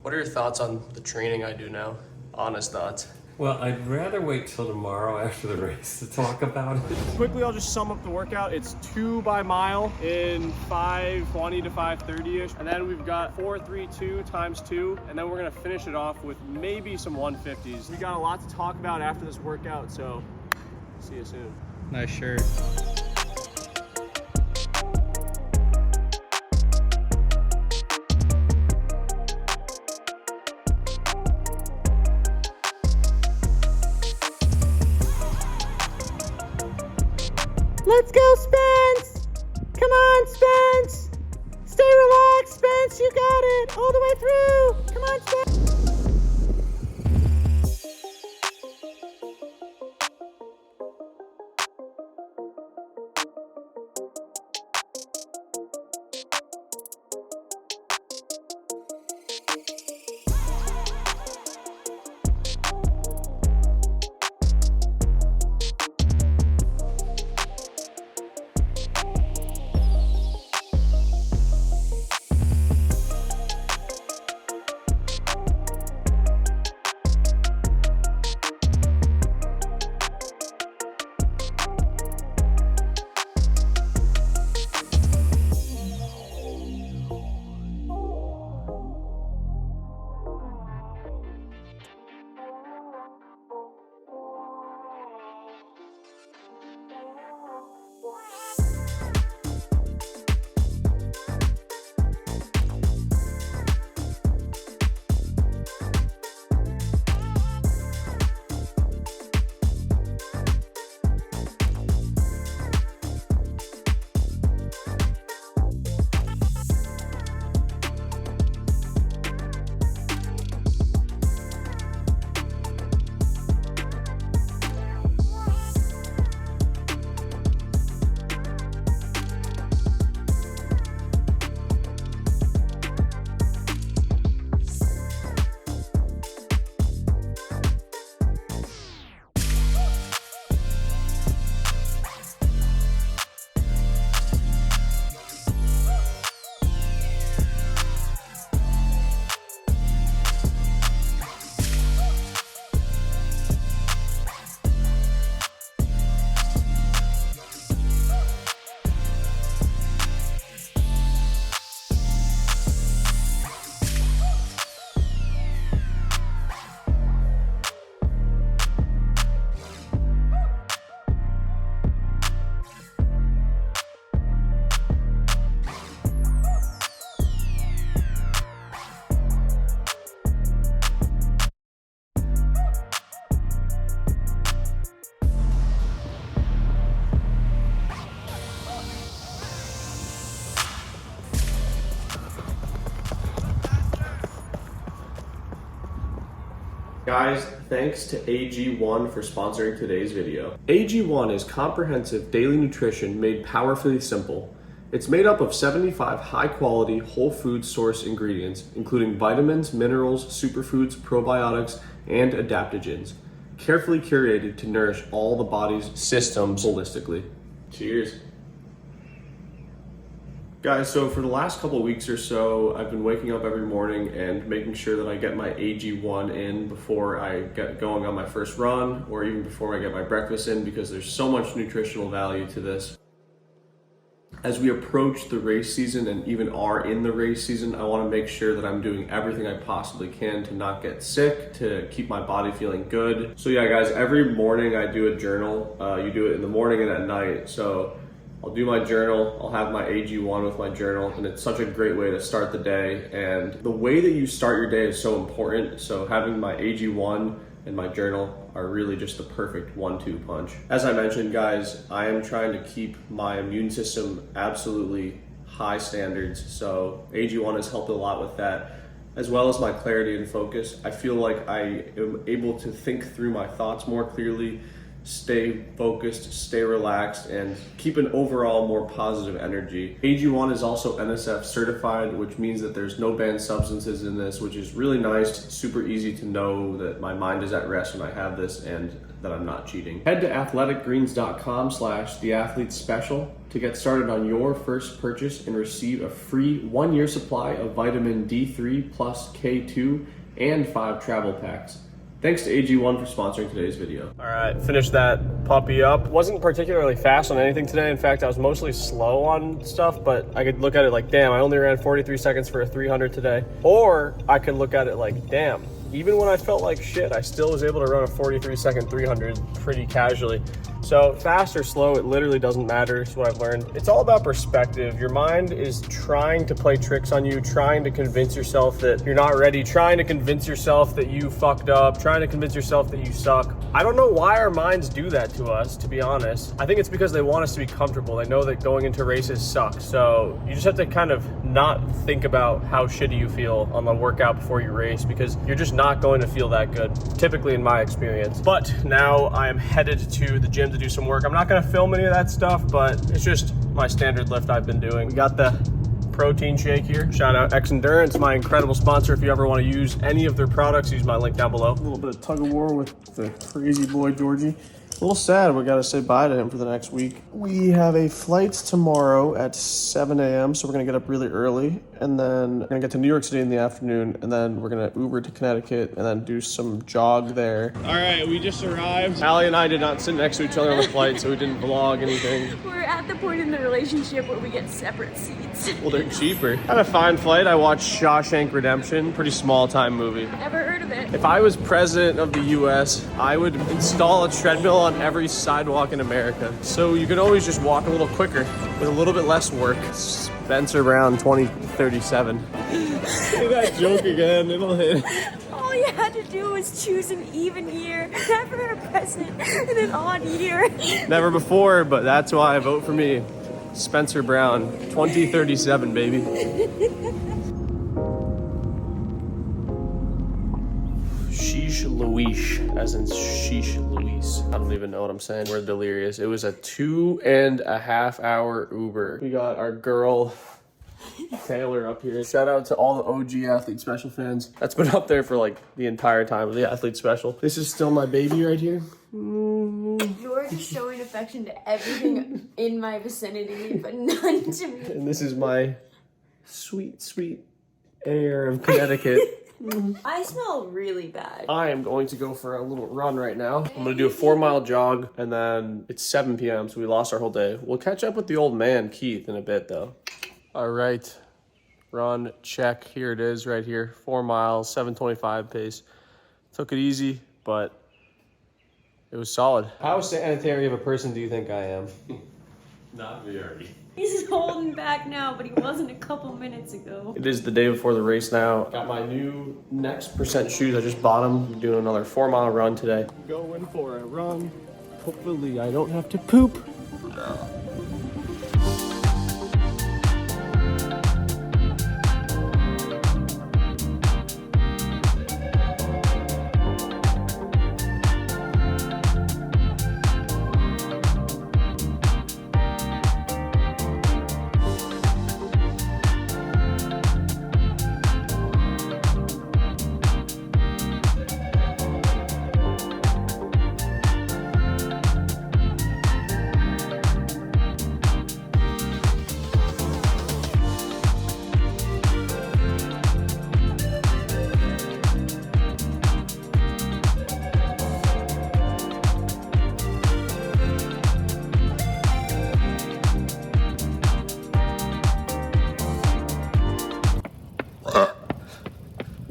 What are your thoughts on the training I do now? Honest thoughts. Well, I'd rather wait till tomorrow after the race to talk about it. Quickly, I'll just sum up the workout. It's 2 by mile in 5:20 to 5:30-ish. And then we've got 4:32 times 2. And then we're gonna finish it off with maybe some 150s. We got a lot to talk about after this workout, so see you soon. Nice shirt. Let's go, Spence! Come on, Spence! Stay relaxed, Spence, you got it! All the way through! Come on, Spence! Guys, thanks to AG1 for sponsoring today's video. AG1 is comprehensive daily nutrition made powerfully simple. It's made up of 75 high-quality whole food source ingredients, including vitamins, minerals, superfoods, probiotics, and adaptogens, carefully curated to nourish all the body's systems holistically. Cheers. Guys, so for the last couple of weeks or so, I've been waking up every morning and making sure that I get my AG1 in before I get going on my first run, or even before I get my breakfast in, because there's so much nutritional value to this. As we approach the race season and even are in the race season, I want to make sure that I'm doing everything I possibly can to not get sick, to keep my body feeling good. So yeah, guys, every morning I do a journal. You do it in the morning and at night. So I'll do my journal, I'll have my AG1 with my journal, and it's such a great way to start the day. And the way that you start your day is so important. So having my AG1 and my journal are really just the perfect 1-2 punch. As I mentioned, guys, I am trying to keep my immune system absolutely high standards. So AG1 has helped a lot with that, as well as my clarity and focus. I feel like I am able to think through my thoughts more clearly, stay focused, stay relaxed, and keep an overall more positive energy. AG1 is also NSF certified, which means that there's no banned substances in this, which is really nice. Super easy to know that my mind is at rest when I have this and that I'm not cheating. Head to athleticgreens.com/theathletespecial to get started on your first purchase and receive a free 1-year supply of vitamin D3 plus K2 and 5 travel packs. Thanks to AG1 for sponsoring today's video. All right, finished that puppy up. Wasn't particularly fast on anything today. In fact, I was mostly slow on stuff, but I could look at it like, damn, I only ran 43 seconds for a 300 today. Or I could look at it like, damn, even when I felt like shit, I still was able to run a 43-second 300 pretty casually. So fast or slow, it literally doesn't matter, is what I've learned. It's all about perspective. Your mind is trying to play tricks on you, trying to convince yourself that you're not ready, trying to convince yourself that you fucked up, trying to convince yourself that you suck. I don't know why our minds do that to us, to be honest. I think it's because they want us to be comfortable. They know that going into races sucks. So you just have to kind of not think about how shitty you feel on the workout before you race, because you're just not going to feel that good, typically in my experience. But now I am headed to the gym to do some work. I'm not gonna film any of that stuff, but it's just my standard lift I've been doing. We got the protein shake here. Shout out X Endurance, my incredible sponsor. If you ever want to use any of their products, use my link down below. A little bit of tug of war with the crazy boy Georgie. A little sad we gotta say bye to him for the next week. We have a flight tomorrow at 7 a.m. so we're gonna get up really early, and then we're gonna get to New York City in the afternoon, and then we're gonna Uber to Connecticut and then do some jog there. All right, we just arrived. Allie and I did not sit next to each other on the flight, so we didn't vlog anything. We're at the point in the relationship where we get separate seats. Well, they're cheaper. Had a fine flight. I watched Shawshank Redemption. Pretty small time movie. Never heard of it. If I was president of the US, I would install a treadmill on every sidewalk in America. So you can always just walk a little quicker with a little bit less work. Spencer Brown 2037. Say that joke again, it'll hit. All you had to do was choose an even year, never a present in an odd year. Never before, but that's why I vote for me. Spencer Brown 2037, baby. Sheesh Louise, as in Sheesh Louise. I don't even know what I'm saying. We're delirious. It was a 2.5 hour Uber. We got our girl Taylor up here. Shout out to all the OG Athlete Special fans. That's been up there for like the entire time of the Athlete Special. This is still my baby right here. You're just showing affection to everything in my vicinity, but none to me. And this is my sweet, sweet air of Connecticut. I smell really bad. I am going to go for a little run right now. I'm going to do a 4-mile jog, and then it's 7 p.m., so we lost our whole day. We'll catch up with the old man, Keith, in a bit, though. All right. Run, check. Here it is right here. 4 miles, 7:25 pace. Took it easy, but it was solid. How sanitary of a person do you think I am? Not very. He's holding back now, but he wasn't a couple minutes ago. It is the day before the race now. Got my new Next Percent shoes. I just bought them. I'm doing another 4-mile run today. Going for a run. Hopefully I don't have to poop.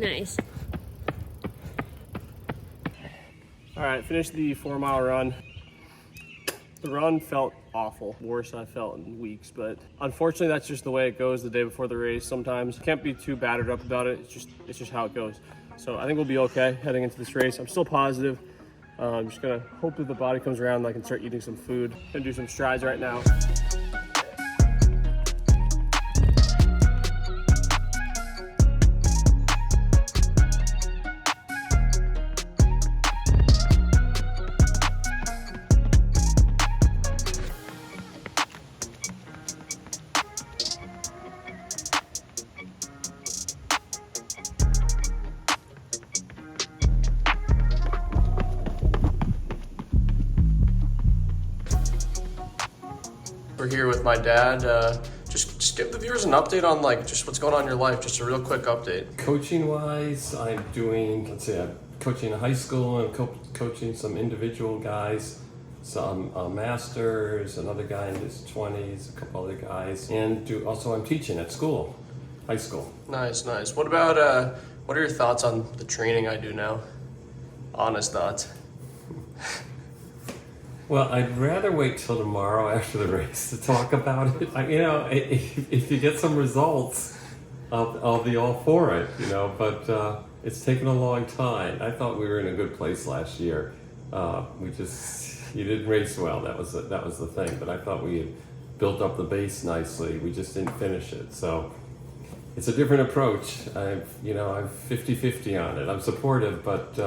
Nice. All right, finished the 4-mile run. The run felt awful, worse than I felt in weeks, but unfortunately that's just the way it goes the day before the race. Sometimes can't be too battered up about it. It's just how it goes. So I think we'll be okay heading into this race. I'm still positive. I'm just gonna hope that the body comes around and I can start eating some food. Gonna do some strides right now. We're here with my dad. Just give the viewers an update on like just what's going on in your life. Just a real quick update. Coaching wise, I'm doing, I'm coaching a high school and coaching some individual guys, some masters, another guy in his 20s, a couple other guys, and also I'm teaching at school, high school. Nice. What about what are your thoughts on the training I do now? Honest thoughts. Well, I'd rather wait till tomorrow after the race to talk about it. If you get some results, I'll be all for it, but it's taken a long time. I thought we were in a good place last year. You didn't race well. That was the thing. But I thought we had built up the base nicely. We just didn't finish it. So it's a different approach. I'm 50-50 on it. I'm supportive, but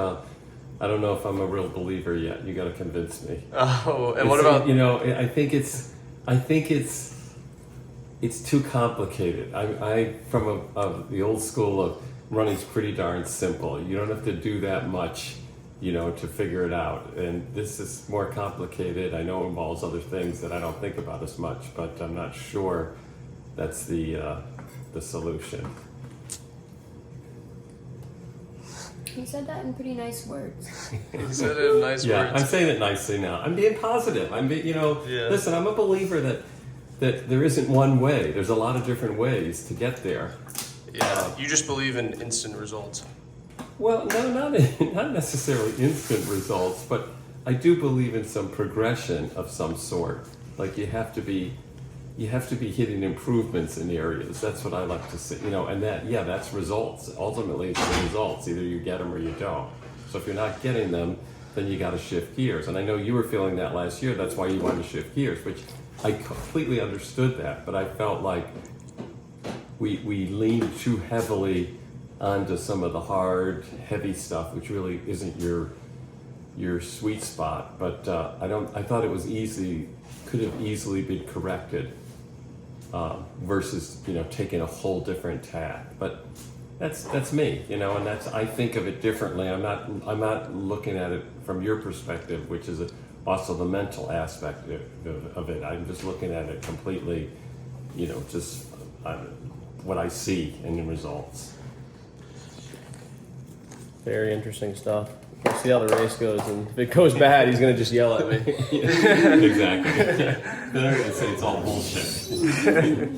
I don't know if I'm a real believer yet. You got to convince me. Oh, and what about I think it's too complicated. I from the old school of running's pretty darn simple. You don't have to do that much, to figure it out. And this is more complicated. I know it involves other things that I don't think about as much, but I'm not sure that's the solution. You said that in pretty nice words. you said it in nice Yeah, words? I'm saying it nicely now. I'm being positive. Listen, I'm a believer that there isn't one way. There's a lot of different ways to get there. Yeah, you just believe in instant results. Well, no, not necessarily instant results, but I do believe in some progression of some sort. Like you have to be hitting improvements in areas. That's what I like to see. And that's results. Ultimately, it's the results. Either you get them or you don't. So if you're not getting them, then you got to shift gears. And I know you were feeling that last year. That's why you wanted to shift gears, which I completely understood that. But I felt like we leaned too heavily onto some of the hard, heavy stuff, which really isn't your sweet spot. But I thought it was could have easily been corrected versus taking a whole different tack. But that's me, and I think of it differently. I'm not looking at it from your perspective, which is also the mental aspect of it. I'm just looking at it completely, just what I see in the results. Very interesting stuff. We'll see how the race goes, and if it goes bad, he's gonna just yell at me. Exactly. Then I'm gonna say it's all bullshit.